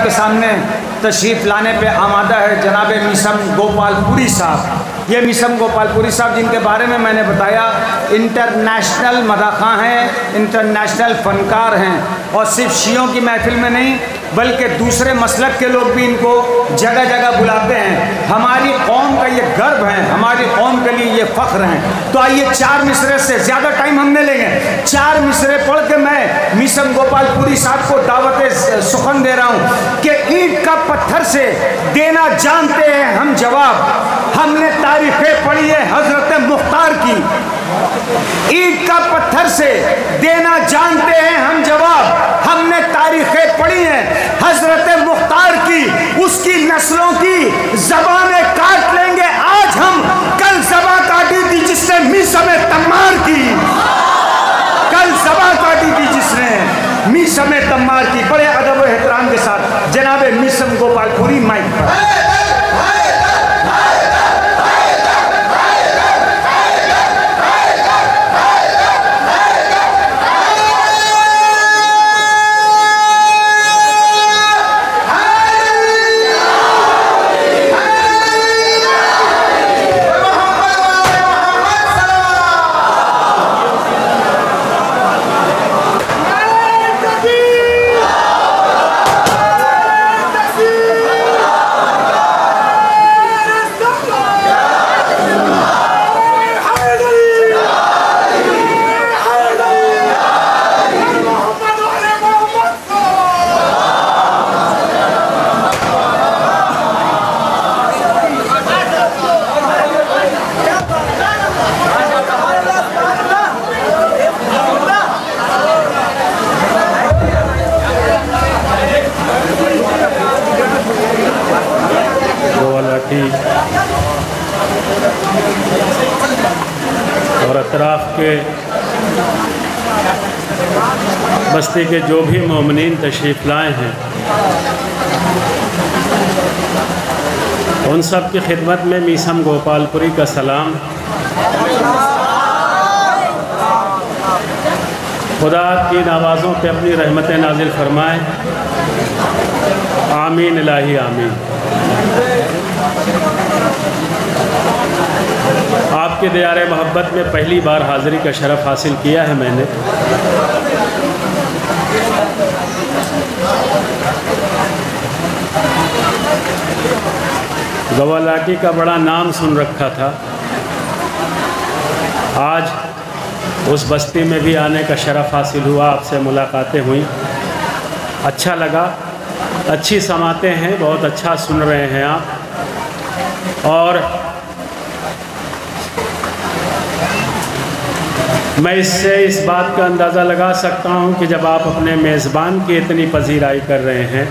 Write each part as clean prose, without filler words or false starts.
के सामने तशरीफ़ लाने पे आमादा है जनाब मीसम गोपालपुरी साहब। ये मीसम गोपालपुरी साहब जिनके बारे में मैंने बताया इंटरनेशनल मदाख़ा हैं, इंटरनेशनल फ़नकार हैं और सिर्फ शियों की महफिल में नहीं बल्कि दूसरे मसलक के लोग भी इनको जगह जगह बुलाते हैं। हमारी कौम का ये गर्व है, हमारी कौम के लिए ये फ़ख्र हैं। तो आइए 4 मिसरे से ज़्यादा टाइम हम नहीं लेंगे, 4 मिसरे पढ़ के मैं मीसम गोपालपुरी साहब को दावत सुखन दे रहा हूँ कि ईंट का पत्थर से देना जानते हैं हम जवाब। हमने तारीखें पढ़ी है हजरत मुख्तार की, ईंट का पत्थर से देना जानते हैं हम जवाब। हमने तारीखें पढ़ी हैं हजरत मुख्तार की, उसकी नस्लों की ज़बानें काट लेंगे आज हम। कल ज़बां काटी थी जिसने मीसम तम्मार की, कल ज़बां काटी थी जिसने मीसम तम्मार की। बड़े अदब और एहतराम के साथ जनाब मीसम गोपालपुरी माइक पर। और अतराफ़ के बस्ती के जो भी मोमिनीन तशरीफ़ लाए हैं उन सब की खिदमत में मीसम गोपालपुरी का सलाम। खुदा की नवाज़ों पे अपनी रहमत नाजिल फरमाए, आमीन इलाही आमीन। आपके दियारे मोहब्बत में पहली बार हाज़िरी का शरफ़ हासिल किया है मैंने। गवालाटी का बड़ा नाम सुन रखा था, आज उस बस्ती में भी आने का शरफ़ हासिल हुआ, आपसे मुलाकातें हुई, अच्छा लगा। अच्छी समातें हैं, बहुत अच्छा सुन रहे हैं आप। और मैं इससे इस बात का अंदाज़ा लगा सकता हूं कि जब आप अपने मेज़बान की इतनी पजीराई कर रहे हैं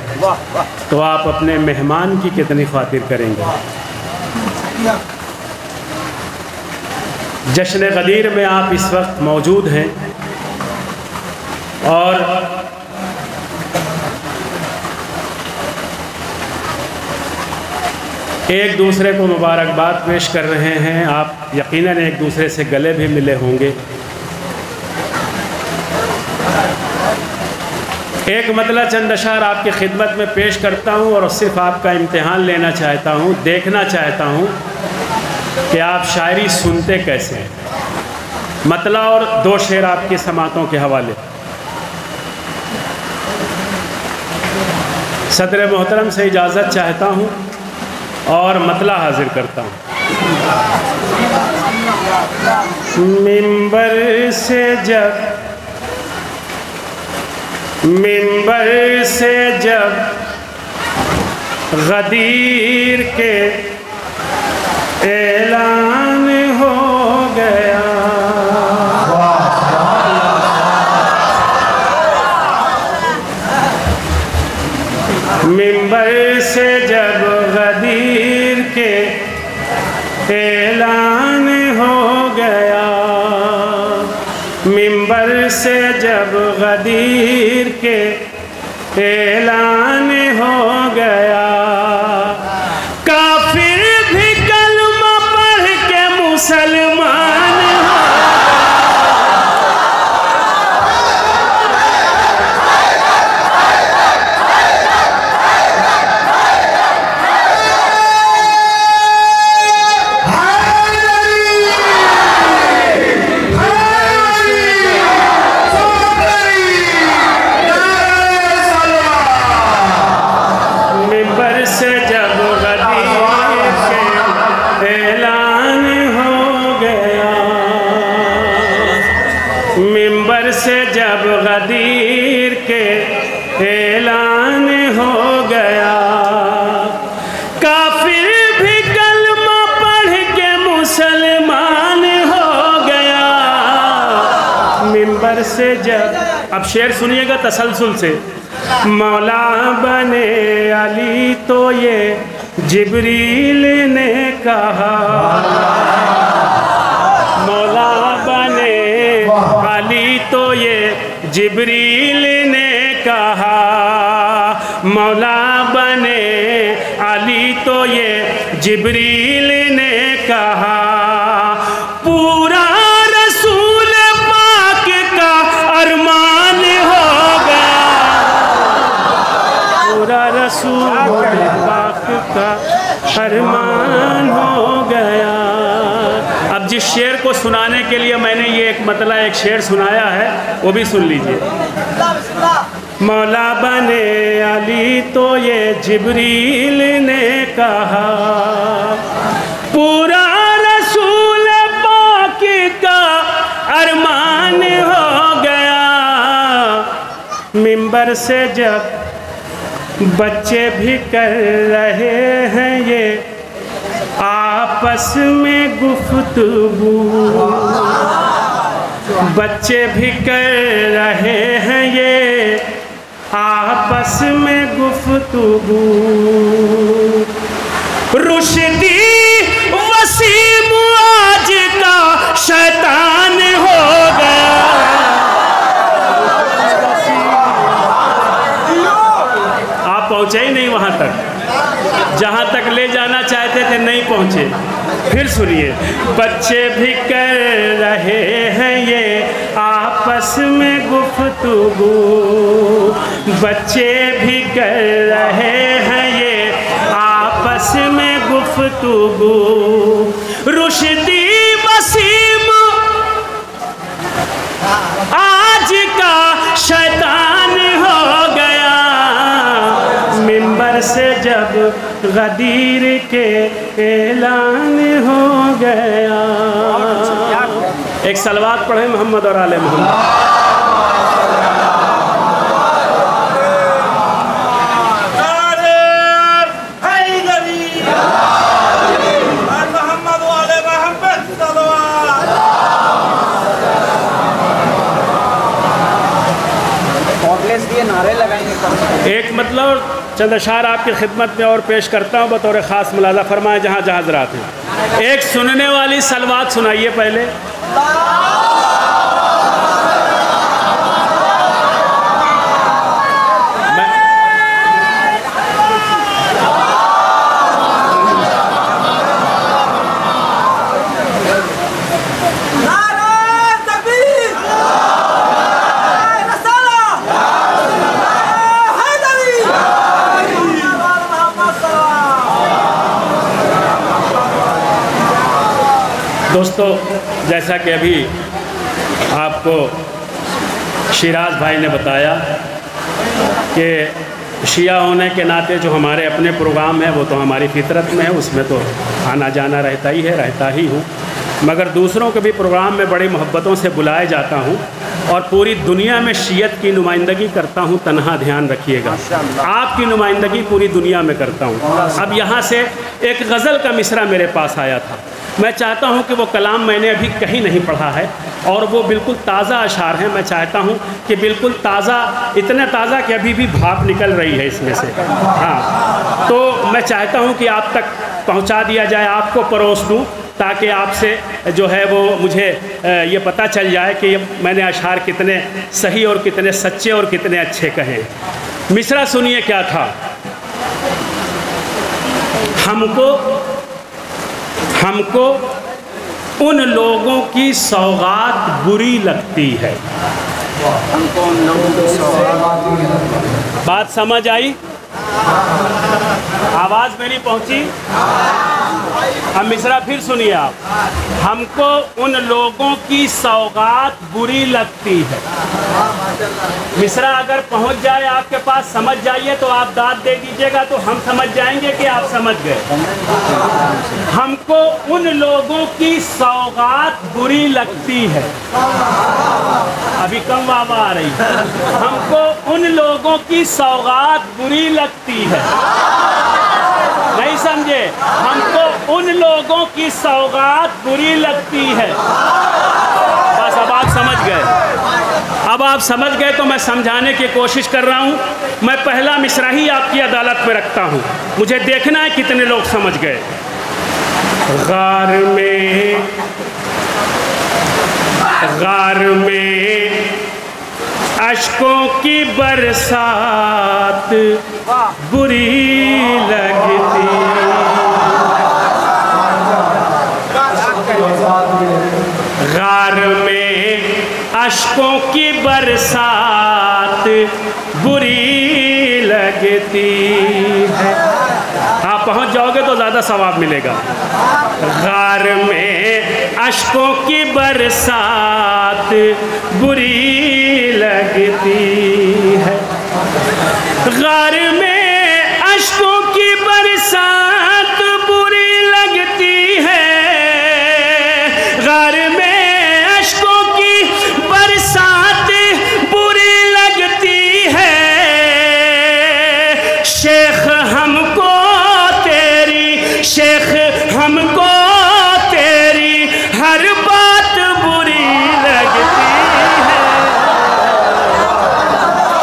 तो आप अपने मेहमान की कितनी खातिर करेंगे। जश्न ग़दीर में आप इस वक्त मौजूद हैं और एक दूसरे को मुबारकबाद पेश कर रहे हैं। आप यकीनन एक दूसरे से गले भी मिले होंगे। एक मतला चंद अशार आपकी खिदमत में पेश करता हूँ और सिर्फ आपका इम्तिहान लेना चाहता हूँ, देखना चाहता हूँ कि आप शायरी सुनते कैसे हैं। मतला और 2 शेर आपकी समातों के हवाले। सदर मोहतरम से इजाज़त चाहता हूँ और मतला हाजिर करता हूँ। मिंबर से जब गदीर के ऐलान हो गया, मिंबर से जब गदीर के ऐलान हो गया, मिंबर से जब गदीर के ऐलान हो गया, काफिर भी कलमा पढ़ के मुसलमान हो गया। से जब, अब शेर सुनिएगा तसलसल से। मौला बने अली तो ये जिब्रील ने कहा, मौला बने अली तो ये जिब्रील ने कहा, मौला बने अली तो ये जिब्रील ने कहा। पूरा रसूल पाक का अरमान हो गया, पूरा रसूल पाक का अरमान हो गया। अब जिस शेर को सुनाने के लिए मैंने ये एक मतला एक शेर सुनाया है वो भी सुन लीजिए। मौला बने अली तो ये जिब्रील ने कहा, पूरा रसूल पाक का अरमान हो गया। मिंबर से जब बच्चे भी कर रहे हैं ये आपस में गुफ्तगू, बच्चे भी कर रहे हैं ये आपस में गुफ्तगू। रुश्दी वसीम आज का शैतान हो गया, आप पहुंचे ही नहीं वहां तक, जहां तक ले जाना चाहते थे नहीं पहुंचे। फिर सुनिए, बच्चे भी कर रहे हैं ये आपस में गुफ्तगू, बच्चे भी कर रहे हैं ये आपस में गुफ्तगू। रुश्दी वसीम आज का शैतान हो गया। मिंबर से जब गदीर के ऐलान हो गया। एक सलवात पढ़े मोहम्मद और आले मोहम्मद। नारे लगाएंगे। एक मतलब चंद अशार आपकी खिदमत में और पेश करता हूँ बतौर ख़ास मुलाज़ा फरमाए जहाँ जहाँ हज़रात हैं। एक सुनने वाली सलवात सुनाइए पहले। दोस्तों, जैसा कि अभी आपको शिराज भाई ने बताया कि शिया होने के नाते जो हमारे अपने प्रोग्राम हैं वो तो हमारी फितरत में है, उसमें तो आना जाना रहता ही है, रहता ही हूँ। मगर दूसरों के भी प्रोग्राम में बड़ी मोहब्बतों से बुलाया जाता हूँ और पूरी दुनिया में शियत की नुमाइंदगी करता हूँ। तन्हा ध्यान रखिएगा, आपकी नुमाइंदगी पूरी दुनिया में करता हूँ। अब यहाँ से एक गज़ल का मिसरा मेरे पास आया था, मैं चाहता हूं कि वो कलाम मैंने अभी कहीं नहीं पढ़ा है और वो बिल्कुल ताज़ा अशार हैं। मैं चाहता हूं कि बिल्कुल ताज़ा, इतना ताज़ा कि अभी भी भाप निकल रही है इसमें से। हाँ, तो मैं चाहता हूं कि आप तक पहुंचा दिया जाए, आपको परोस दूं, ताकि आपसे जो है वो मुझे ये पता चल जाए कि मैंने अशार कितने सही और कितने सच्चे और कितने अच्छे कहे। मिसरा सुनिए क्या था। हमको उन लोगों की सौगात बुरी लगती है। हमको उन लोगों की सौगात, बात समझ आई? आवाज़ मेरी पहुंची? अब मिसरा फिर सुनिए आप। हमको उन लोगों की सौगात बुरी लगती है। मिसरा अगर पहुंच जाए आपके पास, समझ जाइए तो आप दाद दे दीजिएगा, तो हम समझ जाएंगे कि आप समझ गए। हमको उन लोगों की सौगात बुरी लगती है। अभी कम वावा आ रही है। हमको उन लोगों की सौगात बुरी लगती है। नहीं समझे? हमको उन लोगों की सौगात बुरी लगती है। बस अब आप समझ गए। अब आप समझ गए तो मैं समझाने की कोशिश कर रहा हूँ। मैं पहला मिसरा ही आपकी अदालत में रखता हूँ, मुझे देखना है कितने लोग समझ गए। गार में अश्कों की बरसात बुरी लगती, गार में अश्कों की बरसात बुरी लगती है। आप पहुंच जाओगे तो ज़्यादा सवाब मिलेगा। गार में अश्कों की बरसात बुरी लगती है, गार में अश्कों की बरसात बुरी लगती है, गार में अश्कों की बरसात बुरी लगती है। शेख हमको तेरी, शेख हमको तेरी हर बात बुरी लगती है,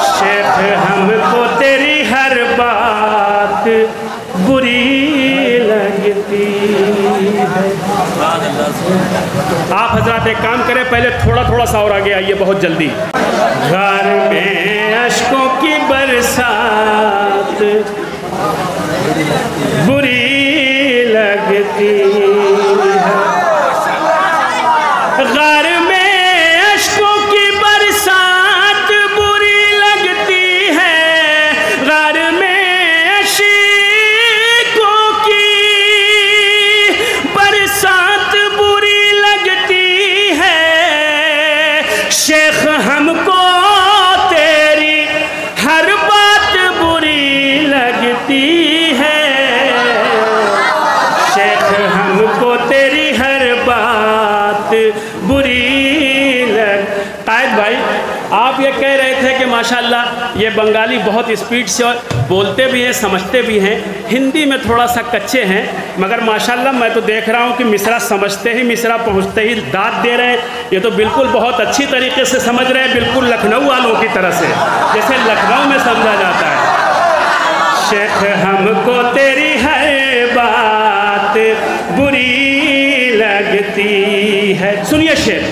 शेख हमको तेरी हर बात बुरी लगती है। आप हजरात एक काम करें, पहले थोड़ा थोड़ा सा और आगे आइए, बहुत जल्दी। घर में अश्कों की बरसात बुरी लगती है, घर में अश्कों की बरसात बुरी लगती है, घर में अश्कों की बरसात बुरी लगती है। शेख हमको तेरी हर बात बुरी लगती है, शेख हमको तेरी हर बात बुरी लग। कायद भाई, आप ये कह रहे थे कि माशाल्लाह ये बंगाली बहुत स्पीड से बोलते भी हैं, समझते भी हैं, हिंदी में थोड़ा सा कच्चे हैं, मगर माशाल्लाह मैं तो देख रहा हूँ कि मिसरा समझते ही, मिसरा पहुँचते ही दाद दे रहे हैं। ये तो बिल्कुल बहुत अच्छी तरीके से समझ रहे हैं, बिल्कुल लखनऊ वालों की तरह से, जैसे लखनऊ में समझा जाता है। शेख हमको तेरी हर बात बुरी लगती है। सुनिए शेर,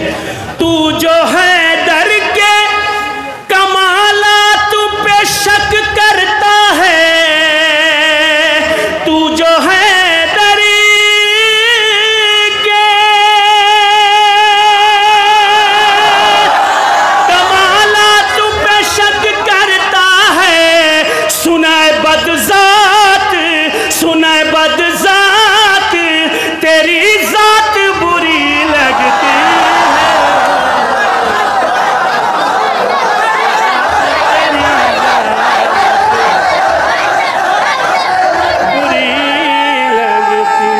तू जो है डर के कमालात पे शक करता है, तू जो है डर के कमालात पे शक करता है, सुनाए बदजात, सुनाए बदजात तेरी जात बुरी लगती है, बुरी लगती।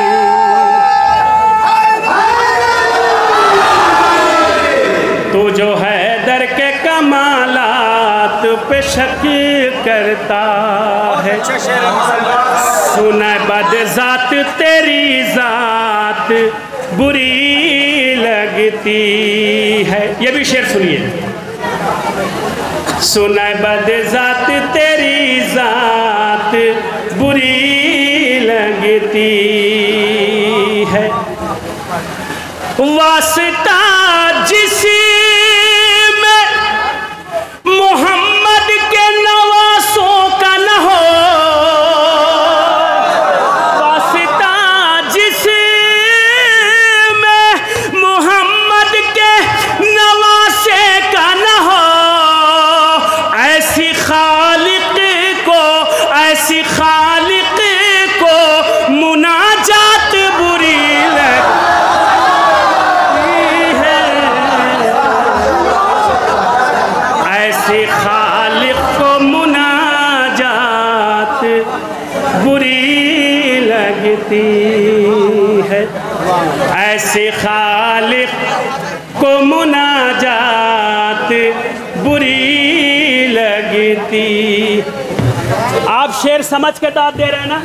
तो जो है दर के कमालात पे शक करता है, सुना बदजात तेरी जात बुरी लगती है। ये भी शेर सुनिए, सुना बदजात तेरी जात बुरी लगती है, वास्ता जिसी में मोहम्मद के नवासों का न हो, वास्ता जिसी में मोहम्मद के नवासे का न हो, ऐसी खालिक को, ऐसी खालिक को मुनाजात बुरी लगती है, ऐसी खालिक को मुनाजात बुरी लगती है, ऐसी खालिक को मुनाजात बुरी लगती। आप शेर समझ के दाद दे रहे हैं ना?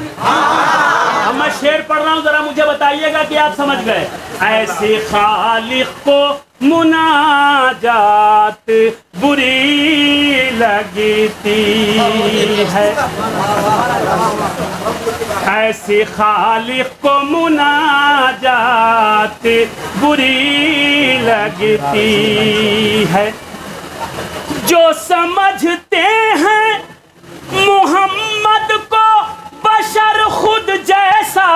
अब मैं शेर पढ़ रहा हूँ, जरा मुझे बताइएगा कि आप समझ गए। ऐसी खालिक को मुनाजात बुरी लगती है। ऐसी खालिक को मुनाजात बुरी लगती है। जो समझते हैं मोहम्मद को बशर खुद जैसा,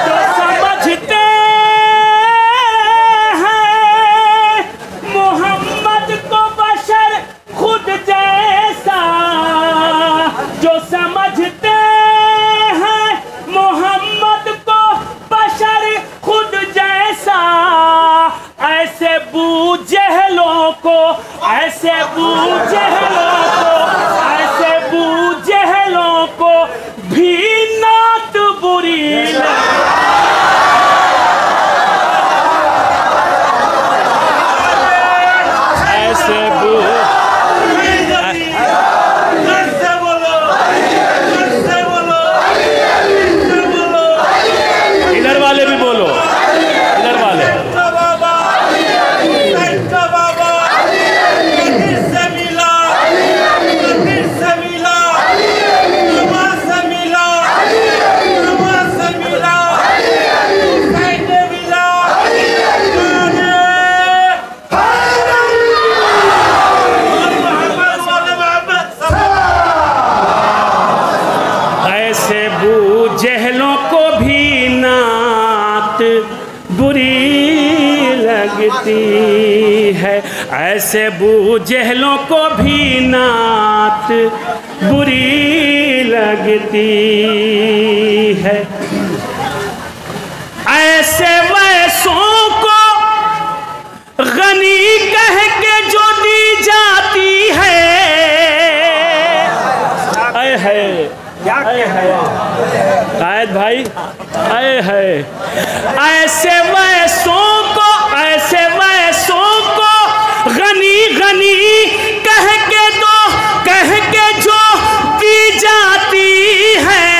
जो समझते हैं मोहम्मद को बशर खुद जैसा, जो समझते हैं मोहम्मद को बशर खुद जैसा, ऐसे बूजहलों को, ऐसे बूजहलों को, ऐसे बूजहलों को भी नात बुरी ऐसे इधर वाले भी बोलो, इधर वाले जहलों को भी नात बुरी लगती है। ऐसे बूजहलों को भी नात बुरी लगती है। ऐसे वैसों को गनी कह के जो दी जाती है, है कायद भाई, आए है ऐसे वैसों को, ऐसे वैसों को गनी गनी कह के दो, कह के जो दी जाती है।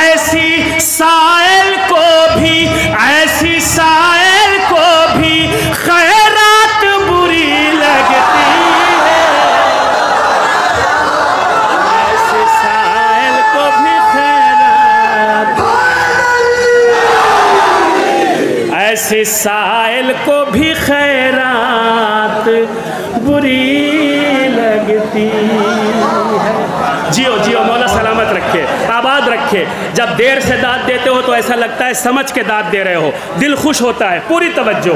ऐसी साइल को भी, ऐसी साइल को भी खैरात बुरी लगती है। ऐसे साइल को भी खैरात बुरी लगती है। जियो जियो, मौला सलामत रखे, आबाद रखे। जब देर से दाद देते हो तो ऐसा लगता है समझ के दाद दे रहे हो, दिल खुश होता है। पूरी तवज्जो।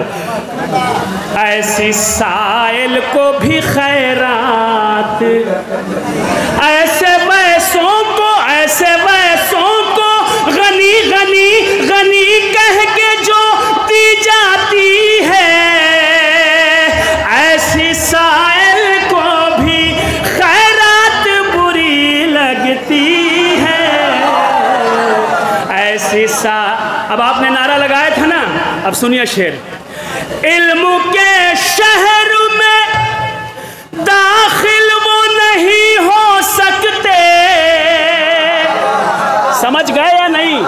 ऐसी साइल को भी खैरात, ऐसे वैसों को, ऐसे वैसों को गनी गनी गनी कह के जो दी जाती है। ऐसी साइल को भी खैरात बुरी लगती है। ऐसी अब आपने नारा लगाया था ना, अब सुनिए शेर। इल्म के शहर में दाखिल वो नहीं हो सकते। समझ गए या नहीं?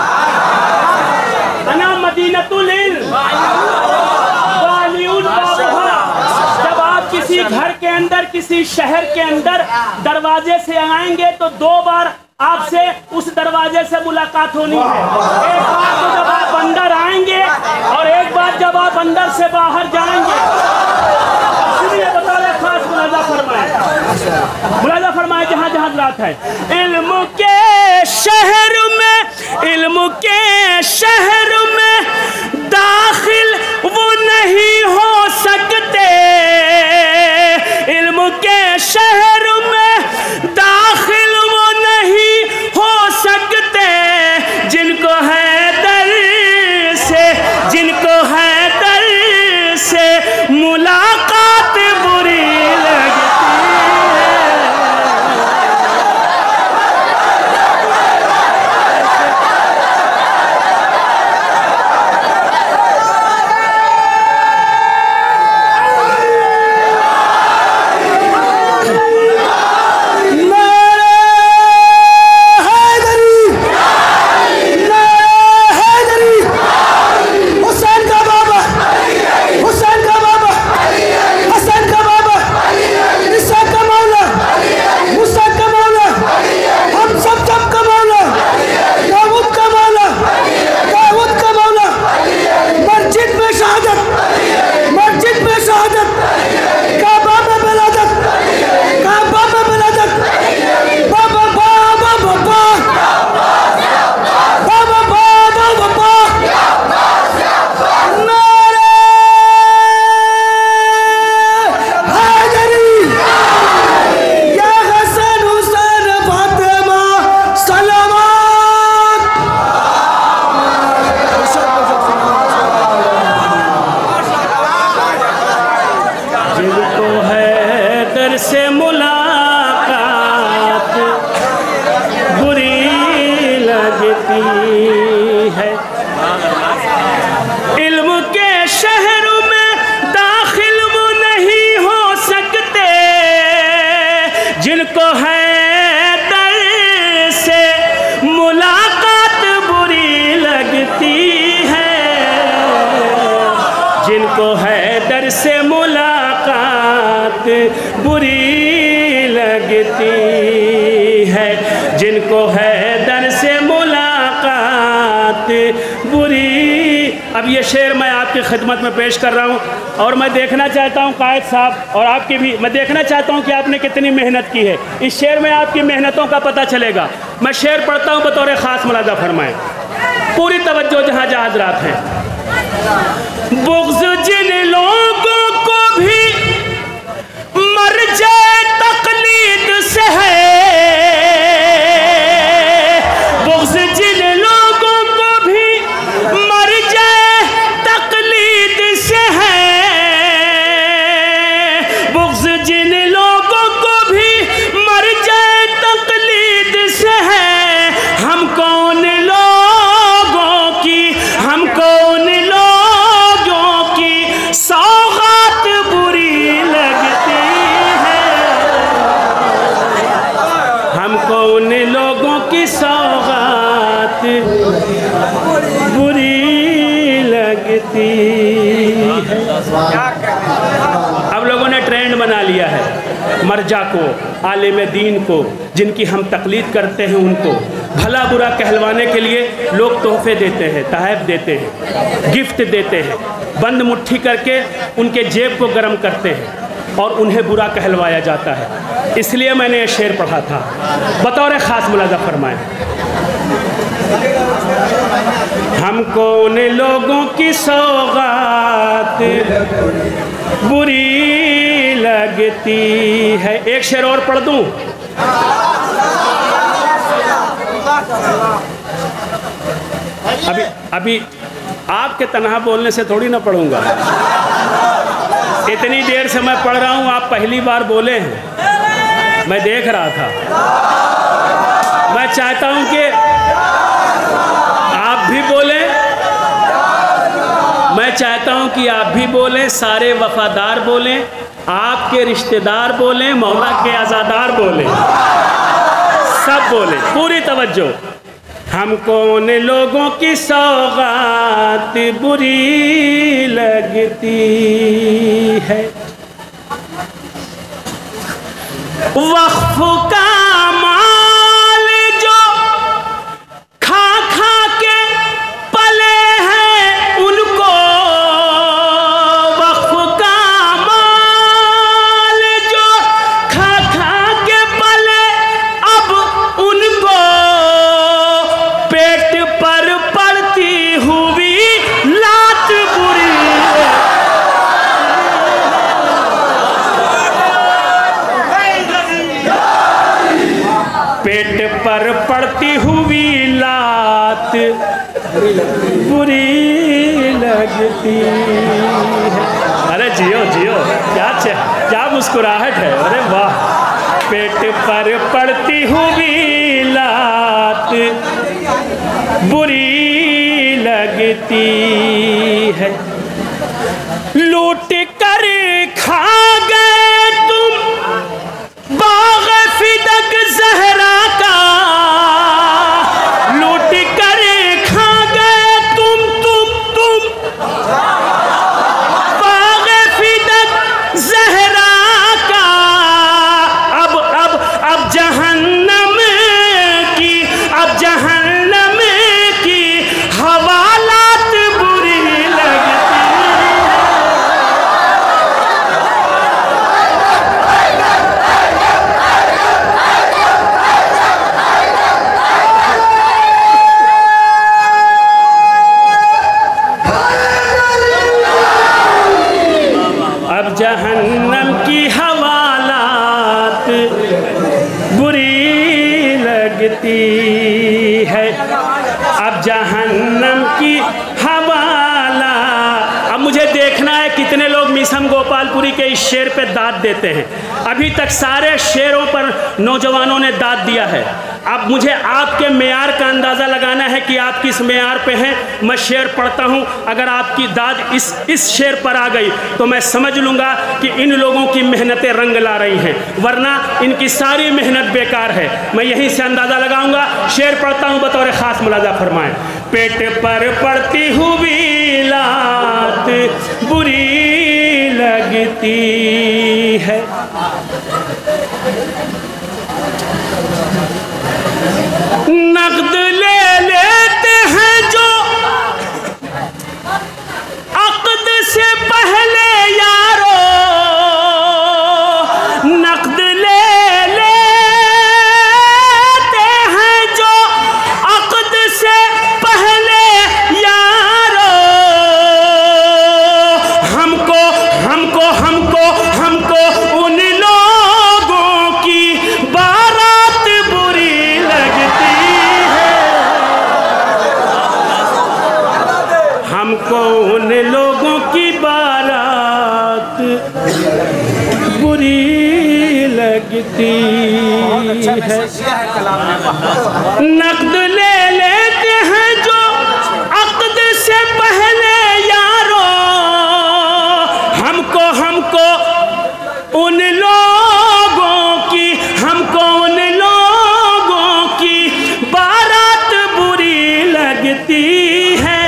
अना मदीनतुल इल्म। जब आप किसी घर के अंदर, किसी शहर के अंदर दरवाजे से आएंगे तो 2 बार आपसे उस दरवाजे से मुलाकात होनी है। एक बार तो जब आप अंदर आएंगे और एक बार जब आप अंदर से बाहर जाएंगे। इसलिए बता रहे, खास मुलाजा फरमाए, मुलाजा फरमाए जहाँ जहाँ रात है। इल्म के शहर में, इल्म के शहर में दाखिल वो नहीं हो सकते। इल्म के शहर में दाखिल वो नहीं हो सकते। जिनको है दर से, जिनको है दर से मुलाकात बुरी लगती है। दर से मुलाकात बुरी लगती है। इल्म के शहर में दाखिल वो नहीं हो सकते जिनको है दर से मुलाकात बुरी लगती है, जिनको है दर से मुलाकात बुरी लगती है, जिनको है दर से मुलाकात बुरी। अब ये शेर मैं आपकी खिदमत में पेश कर रहा हूँ और मैं देखना चाहता हूँ कायद साहब और आपकी भी, मैं देखना चाहता हूँ कि आपने कितनी मेहनत की है। इस शेर में आपकी मेहनतों का पता चलेगा। मैं शेर पढ़ता हूँ, बतौर ख़ास मुलाज़ा फरमाएं, पूरी तवज्जो जहाँ जहाँ हज़रात हैं। बुग़्ज़ जिन लोगों को भी मर जाए तक़लीद से है, बुग़्ज़ जिन लोगों को भी मर जाए तक़लीद से है, बुग़्ज़ जिन लोगों को भी मर जाए तक़लीद से है। हम कौन लोगों की, हम कौन लोगों की सौगात बुरी लगती है, हम कौन लोगों की सौगात बुरी लगती है। अब लोगों ने ट्रेंड बना लिया है मर्जा को, आलिम दीन को, जिनकी हम तकलीद करते हैं उनको भला बुरा कहलवाने के लिए लोग तोहफे देते हैं, तहफ़ देते हैं, गिफ्ट देते हैं, बंद मुट्ठी करके उनके जेब को गर्म करते हैं और उन्हें बुरा कहलवाया जाता है। इसलिए मैंने ये शेर पढ़ा था, बतौर ख़ास मुलाज़ा फरमाएं। हम कौन लोगों की सौगात बुरी लगती है। एक शेर और पढ़ दूं? अभी आपके तनहा बोलने से थोड़ी ना पढ़ूंगा। इतनी देर से मैं पढ़ रहा हूँ, आप पहली बार बोले हैं, मैं देख रहा था। मैं चाहता हूँ कि आप भी बोलें, मैं चाहता हूँ कि आप भी बोलें, सारे वफादार बोलें, आपके रिश्तेदार बोलें, मौला के आज़ादार बोलें, सब बोलें, पूरी तवज्जो। हम कौन लोगों की सौगात बुरी लगती है, वक्फ का माल जो खा खा के पले हैं उनको, वक्फ का माल जो खा खा के पले अब उनको पेट पर पड़ती हुई लात बुरी। पेट पर पड़ती हुई लात बुरी लगती है। अरे जियो जियो, क्या मुस्कुराहट है, अरे वाह। पेट पर पड़ती हुई लात बुरी लगती है, लूट कर खा गए तुम बाग़ फिदक ज़हरा का, लूट कर खा गए तुम बाग़ फिदक ज़हरा का। अब जहन्नम की हवालात बुरी लगती है। शेर पे दाद देते हैं। अभी तक सारे शेरों पर नौजवानों ने दाद दिया है। अब मुझे आपके मेयार का अंदाज़ा लगाना है कि आप किस मेयार पे हैं। मैं शेर पढ़ता हूँ, अगर आपकी दाद इस शेर पर आ गई तो मैं समझ लूँगा कि इन लोगों की मेहनतें रंग ला रही हैं, वरना इनकी सारी मेहनत बेकार है। मैं यहीं से अंदाज़ा लगाऊंगा। शेर पढ़ता हूँ, बतौर ख़ास मुलाजा फरमाएं। पेट पर पड़ती हुई लात बुरी लगती है, नकद ले लेते हैं जो अक़द से पहले यारो, नकद ले लेते हैं जो अक़द से पहले यारो। हमको हमको हमको हमको उन लोगों की बारात बुरी लगती है, हमको उन लोगों की बारात बुरी लगती है। नकद ले लेते हैं जो अक़द से पहले यारो, हमको हमको उन लोगों की, हमको उन लोगों की बारात बुरी लगती है,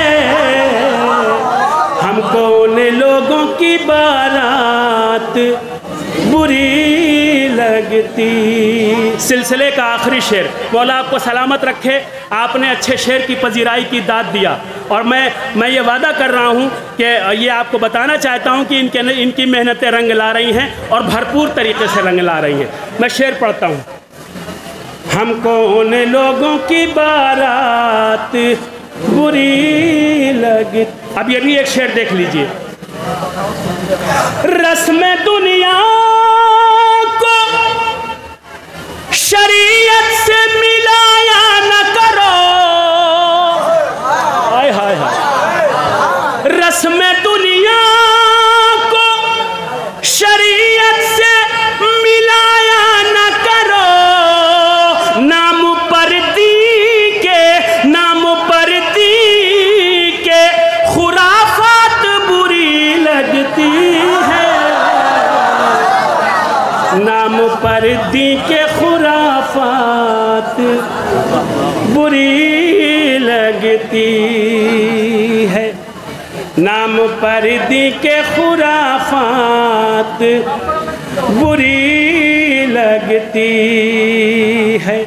हमको उन लोगों की बारात बुरी लगती। सिलसिले का आखिरी शेर। मौला आपको सलामत रखे, आपने अच्छे शेर की पजीराई की दाद दिया, और मैं ये वादा कर रहा हूँ कि ये आपको बताना चाहता हूँ कि इनकी मेहनतें रंग ला रही हैं और भरपूर तरीके से रंग ला रही हैं। मैं शेर पढ़ता हूँ। हमको उन लोगों की बारात बुरी लगती। अब ये भी एक शेर देख लीजिए। रस्म दुनिया को शरीयत से मिलाया न करो, हाय हाय हाय। रस्म दुनिया को शरीयत से मिलाया न करो, नाम परती के खुराफात बुरी लगती है, नाम परती के खुराफात बुरी लगती है, नाम परदी के खुराफात बुरी लगती है।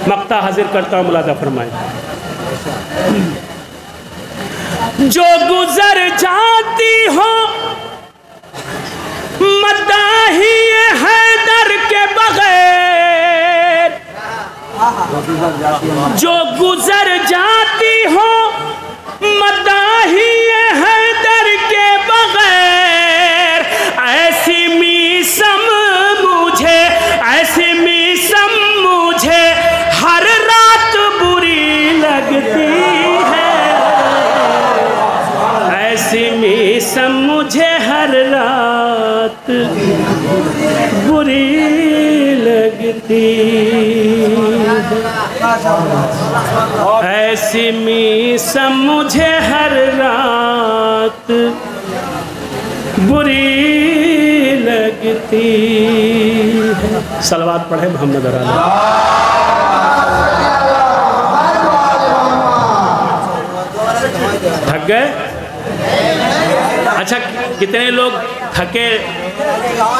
मक्ता हाजिर करता हूँ, मुलाजा फरमाएं। जो गुजर जाती हो मदाहिए हैदर के बगैर, जो गुजर जाती हो मदाहिए हैदर के बगैर, ऐसी मीसम मुझे हर रात बुरी लगती है, ऐसी मीसम मुझे हर रात बुरी लगती है, ऐसी मीसम मुझे हर रात बुरी लगती है। सलवात पढ़े मोहम्मद थक गए? अच्छा, कितने लोग थके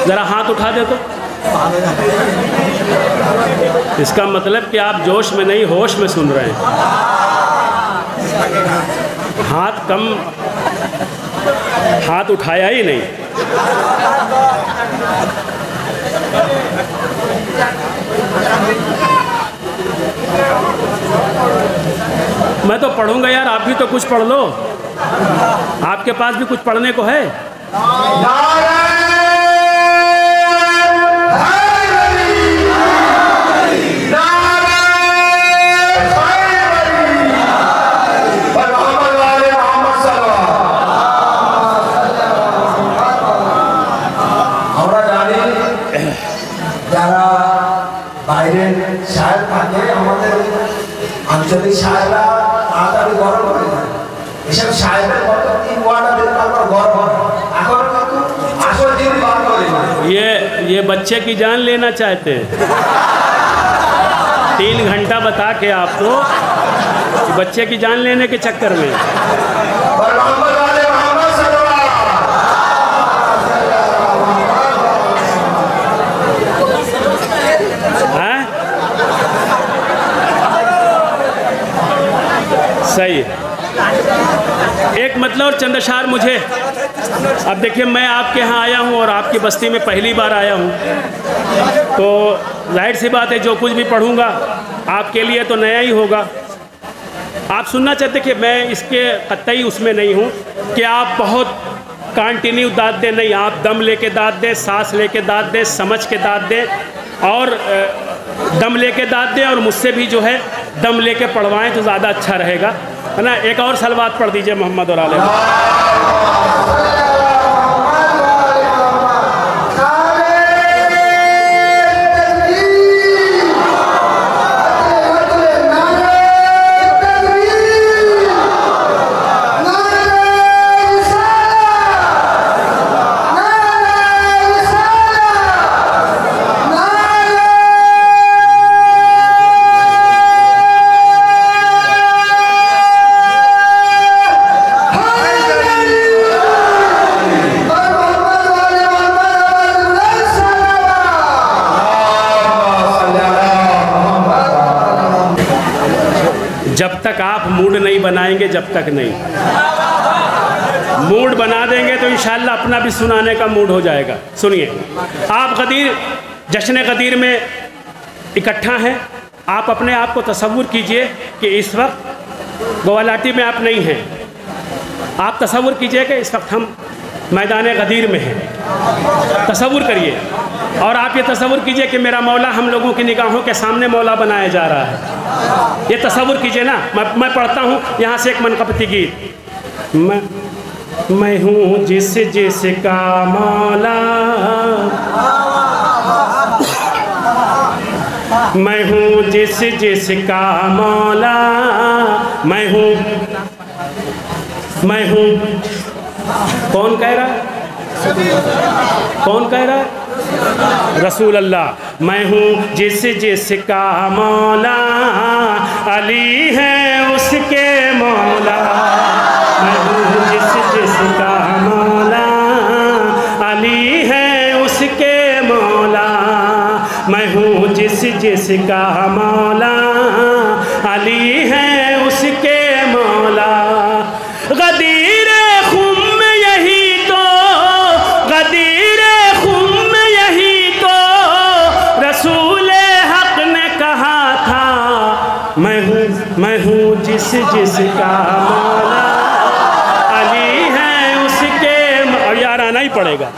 जरा हाथ उठा दे तो। इसका मतलब कि आप जोश में नहीं होश में सुन रहे हैं। हाथ उठाया ही नहीं। मैं तो पढ़ूंगा यार, आप भी तो कुछ पढ़ लो। आपके पास भी कुछ पढ़ने को है? যারা বাইরের সাহেব থাকে আমাদের আঞ্চলিক সাহেবরা তাড়াতাড়ি গরম হয়ে যায়। এসব সাহেবের কত 3 ঘন্টা দিন তারপর গরম হয়। এখন কিন্তু আসল দিন বার করে ये बच्चे की जान लेना चाहते हैं। 3 घंटा बता के आपको कि बच्चे की जान लेने के चक्कर में सही है। एक मतलब चंद्रशार मुझे, अब देखिए मैं आपके यहाँ आया हूँ और आपकी बस्ती में पहली बार आया हूँ, तो जाहिर सी बात है जो कुछ भी पढ़ूँगा आपके लिए तो नया ही होगा। आप सुनना चाहते कि मैं इसके कतई उसमें नहीं हूँ कि आप बहुत कंटिन्यू दाद दें, नहीं, आप दम लेके दाद दें, सांस लेके दाद दें, समझ के दाद दें और दम लेके दाद दें और मुझसे भी जो है दम लेके पढ़वाएं तो ज़्यादा अच्छा रहेगा, है ना। एक और सलवात पढ़ दीजिए मोहम्मद और आले। जब तक आप मूड नहीं बनाएंगे, जब तक नहीं, मूड बना देंगे तो इंशाल्लाह अपना भी सुनाने का मूड हो जाएगा। सुनिए, आप गदीर जश्न गदीर में इकट्ठा हैं। आप अपने आप को तसव्वुर कीजिए कि इस वक्त ग्वालाटी में आप नहीं हैं। आप तसव्वुर कीजिए कि इस वक्त हम मैदान गदीर में हैं। तसव्वुर करिए और आप ये तसव्वुर कीजिए कि मेरा मौला हम लोगों की निगाहों के सामने मौला बनाया जा रहा है। ये तसव्वुर कीजिए ना। मैं पढ़ता हूँ यहाँ से एक मनकबती गीत। मैं हूँ जिसका मौला, मैं हूँ जिसका मौला, मैं हूँ कौन कह रहा है? कौन कह रहा है? रसूल अल्लाह। मैं हूँ जिसका मौला, अली है उसके मौला। मैं हूँ जिसका मौला, अली है उसके मौला। मैं हूँ जिसका मौला, अली है उसके मौला। गदीर खुम यही तो, गदीर खुम यही तो रसूल हक ने कहा था। मैं हूँ जिसका मौला, अली है उसके। अब यार आना ही पड़ेगा।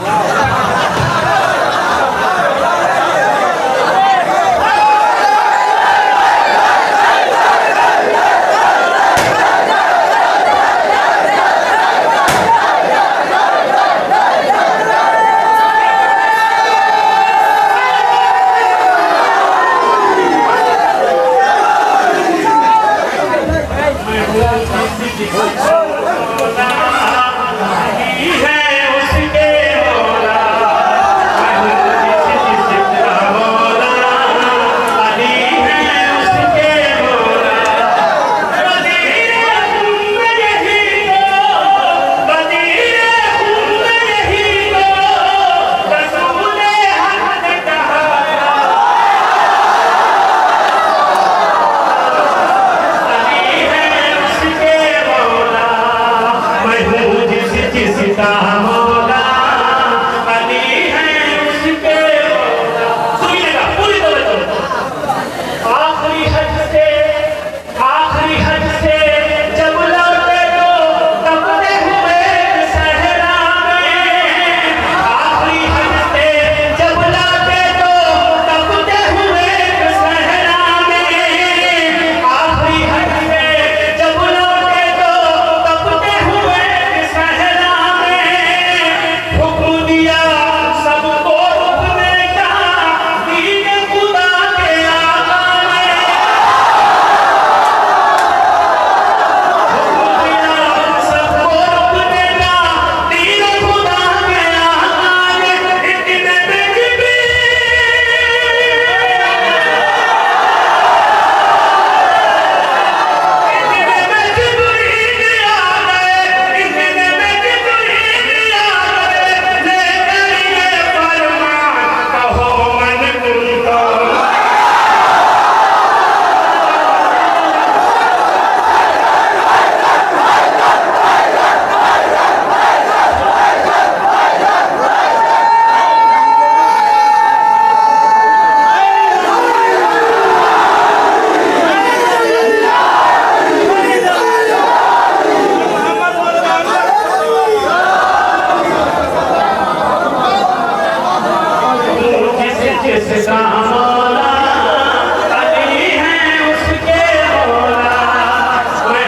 जिसका मौला अली है उसके मौला,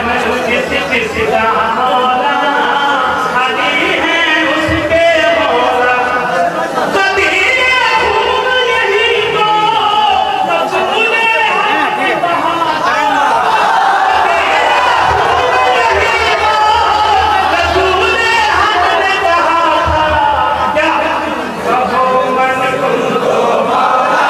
महबूब जिसका मौला अली है उसके मौला। कदीर खून यही तो रसूल हक बहाता, रसूल हक ने कहा था क्या कहो मन तुमको मौला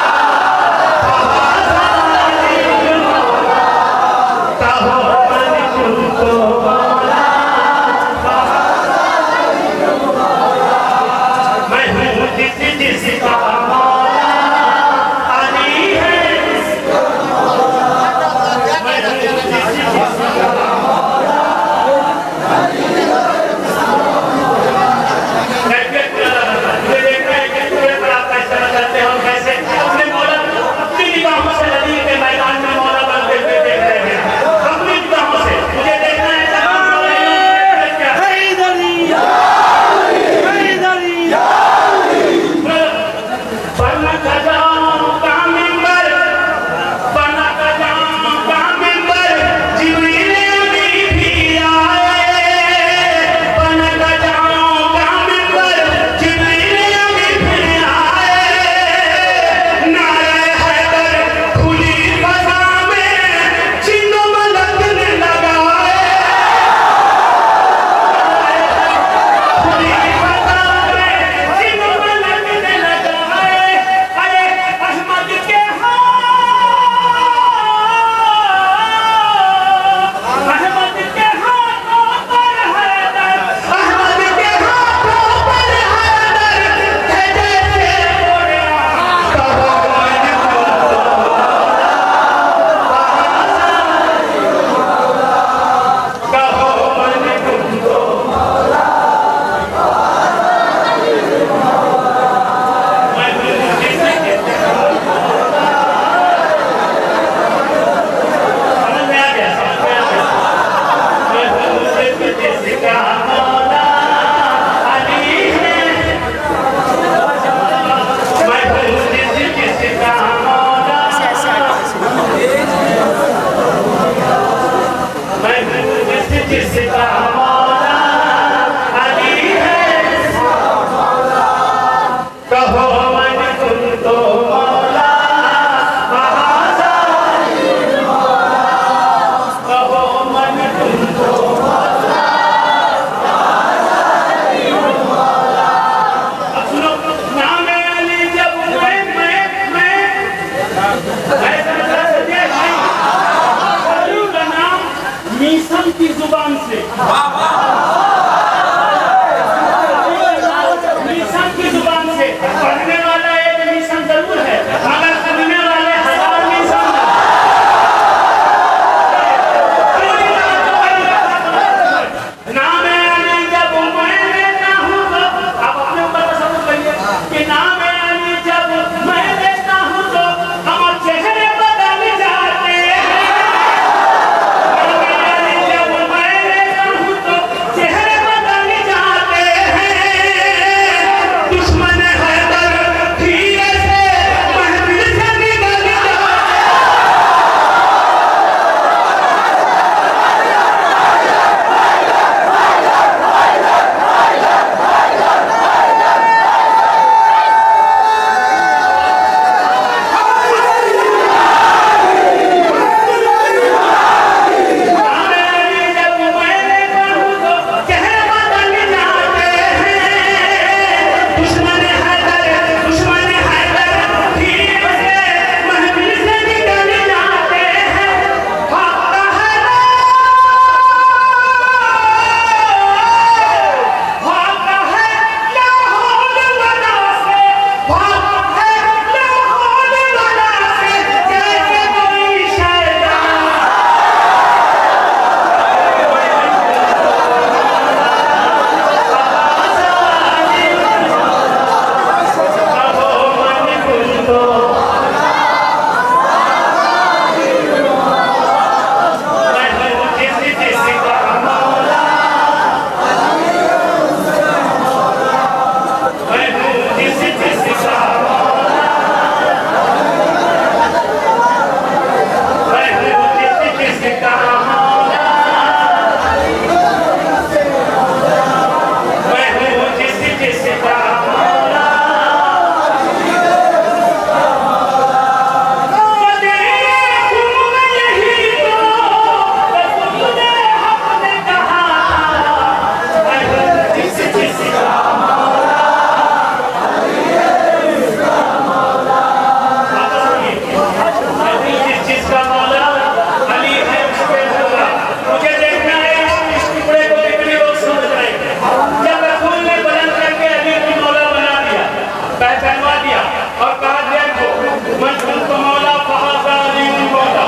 मजबूत को मौला फहादारी मौला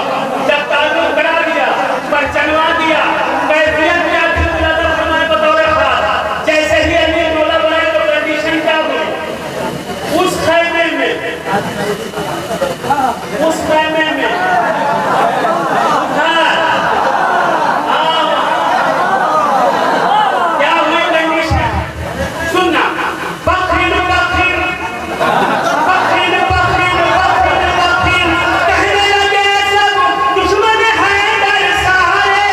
जब ताल्लुक करा दिया पहचानवा दिया कैफियत क्या थी मुलादा फरमाए बतौर खास जैसे ही अमीर मौला बनाए तो कंडीशन क्या हुई उस खैमे में क्या हुई कंडीशन सुनना बखीर बखीर बखीर बखीर बखीर बखीर कहने लगे सब दुश्मन है डर सारे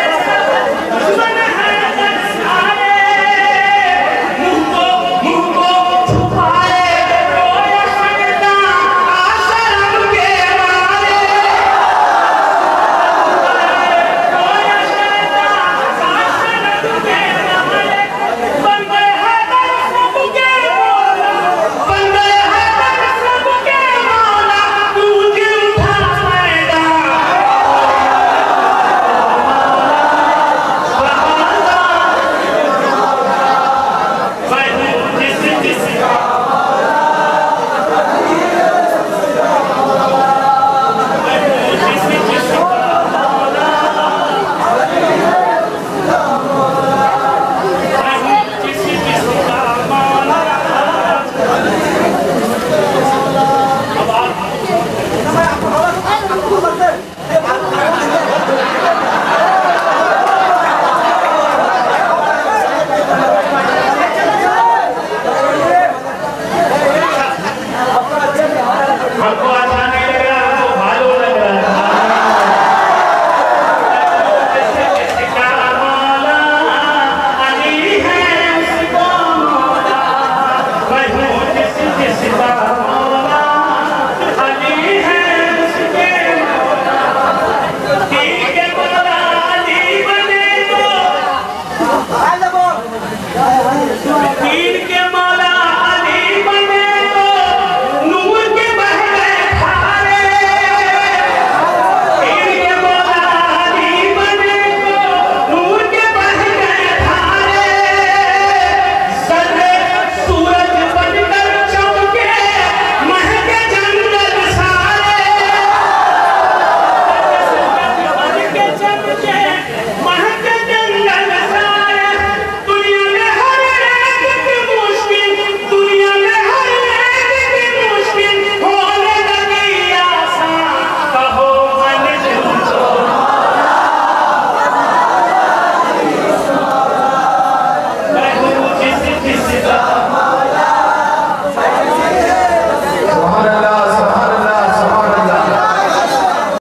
दुश्मन है डर सारे मुंह को छुपाए रोया सकता आशरम के मारे रोया सकता आशरम के मारे बन गए हैं दर सब के मौला बन गए हैं दर सब के मौला गूंज उठा मैदान हमको अच्छा नहीं लग रहा हमको भालो लग रहा इसका मौला अली है उसको मौला मैं हूँ जिसका मौला अली है उसके मौला ठीक है मौला अली बने तो